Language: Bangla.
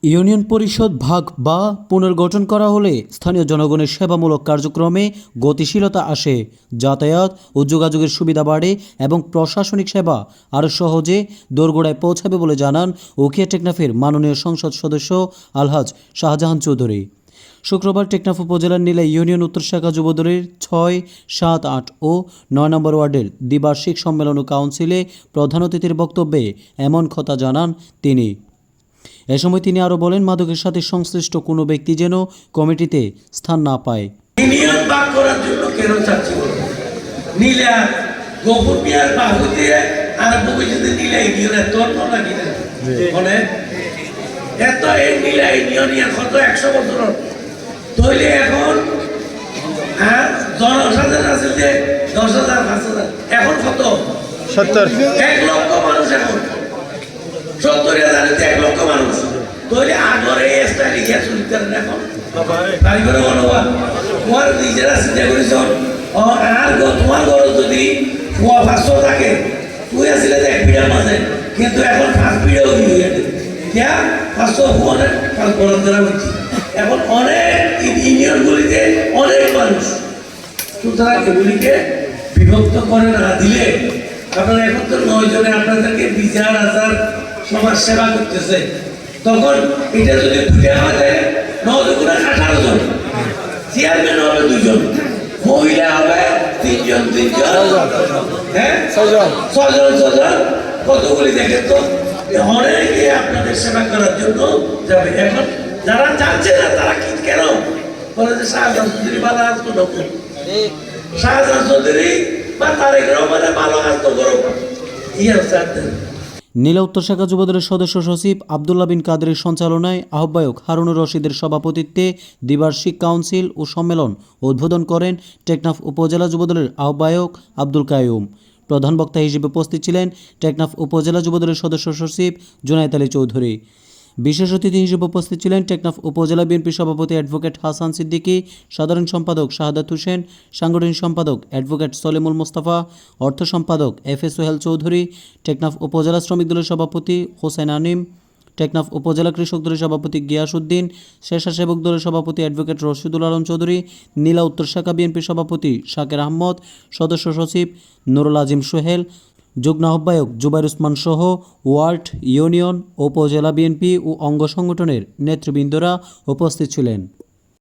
ইউনিয়ন পরিষদ ভাগ বা পুনর্গঠন করা হলে স্থানীয় জনগণের সেবামূলক কার্যক্রমে গতিশীলতা আসে, যাতায়াত ও যোগাযোগের সুবিধা বাড়ে এবং প্রশাসনিক সেবা আরও সহজে দোরগোড়ায় পৌঁছাবে বলে জানান উখিয়া টেকনাফের মাননীয় সংসদ সদস্য আলহাজ শাহজাহান চৌধুরী। শুক্রবার টেকনাফ উপজেলার নীলা ইউনিয়ন উত্তর শাখা যুবদলের ৬, ৭, ৮ ও ৯ নম্বর ওয়ার্ডের দ্বিবার্ষিক সম্মেলন ও কাউন্সিলে প্রধান অতিথির বক্তব্যে এমন কথা জানান তিনি। এ সময় তিনি আরও বলেন, মাদকের সাথে সংশ্লিষ্ট কোনো ব্যক্তি যেন কমিটিতে স্থান না পায়। ইউনিয়ন ভাগ করার জন্য কেন চাচ্ছি বলবো, নীলা গোপুর মিয়ার বাহুতে আর ভবিষ্যতে নীলা ইউনিয়নের তন্ন নাকি না মানে এত এই নীলা ইউনিয়ন কত ১০০ বছর তৈলে এখন জনসাধারণ আছে যে ১০,০০০ ৫,০০০ এখন কত ১ লক্ষ মানুষ এখন ৭০,০০০ ১ লক্ষ মানুষ তৈলে আগরে এসটা লিখিয়া চলতে এখন তারপরে অনুবাদ তোমার নিজেরা চিন্তা করেছ আর তোমার ঘর যদি ৫০০ থাকে তুই আসলে দেখ পিড়ার মাঝে কিন্তু এখন ৫ পিড়াও কি হয়ে যাবে क्या ৫০০ অনেক করা হচ্ছে এখন অনেক ইউনিয়নগুলিতে অনেক মানুষ, সুতরাং এগুলিকে বিভক্ত করে না দিলে আপনারা এখন তো ৯ জনে আপনাদেরকে বিচার আচার সমাজ সেবা করতেছে, তখন এটা যদি দুটা হয় ৯ দুগুণে ১৮ জন, চেয়ারম্যান হবে ২ জন, মহিলা হবে ৩ জন, হ্যাঁ ৬ জন, কতগুলি দেখেন তো অনেকে আপনাদের সেবা করার জন্য যাবে। এখন যারা যাচ্ছে না তারা কি কেন বলে যে শাহজাহান চৌধুরী ভালো কাজ করো, শাহজাহান চৌধুরী বা তারেক রহমানের ভালো কাজ তো করো নীলা উত্তর শাখা যুবদলের সদস্য সচিব আবদুল্লাহ বিন কাদেরের সঞ্চালনায় আহ্বায়ক হারুনুর রশিদের সভাপতিত্বে দ্বিবার্ষিক কাউন্সিল ও সম্মেলন উদ্বোধন করেন টেকনাফ উপজেলা যুবদলের আহ্বায়ক আব্দুল কাইয়ুম। প্রধান বক্তা হিসেবে উপস্থিত ছিলেন টেকনাফ উপজেলা যুবদলের সদস্য সচিব জুনায়েদ আলী চৌধুরী। বিশেষ অতিথি হিসেবে উপস্থিত ছিলেন টেকনাফ উপজেলা বিএনপি সভাপতি অ্যাডভোকেট হাসান সিদ্দিকী, সাধারণ সম্পাদক শাহাদাত হোসেন, সাংগঠনিক সম্পাদক অ্যাডভোকেট সলিমুল মোস্তফা, অর্থ সম্পাদক এফএ সোহেল চৌধুরী, টেকনাফ উপজেলা শ্রমিক দলের সভাপতি হোসেন আনিম, টেকনাফ উপজেলা কৃষক দলের সভাপতি গিয়াস উদ্দিন, স্বেচ্ছাসেবক দলের সভাপতি অ্যাডভোকেট রশিদুল আলম চৌধুরী, নীলা উত্তর শাখা বিএনপি সভাপতি শাকের আহমদ, সদস্য সচিব নুরুল আজিম সোহেল, যুগ্ম আহ্বায়ক জুবাইর উসমান সহ ওয়ার্ড, ইউনিয়ন, উপজেলা বিএনপি ও অঙ্গ সংগঠনের নেতৃবৃন্দরা উপস্থিত ছিলেন।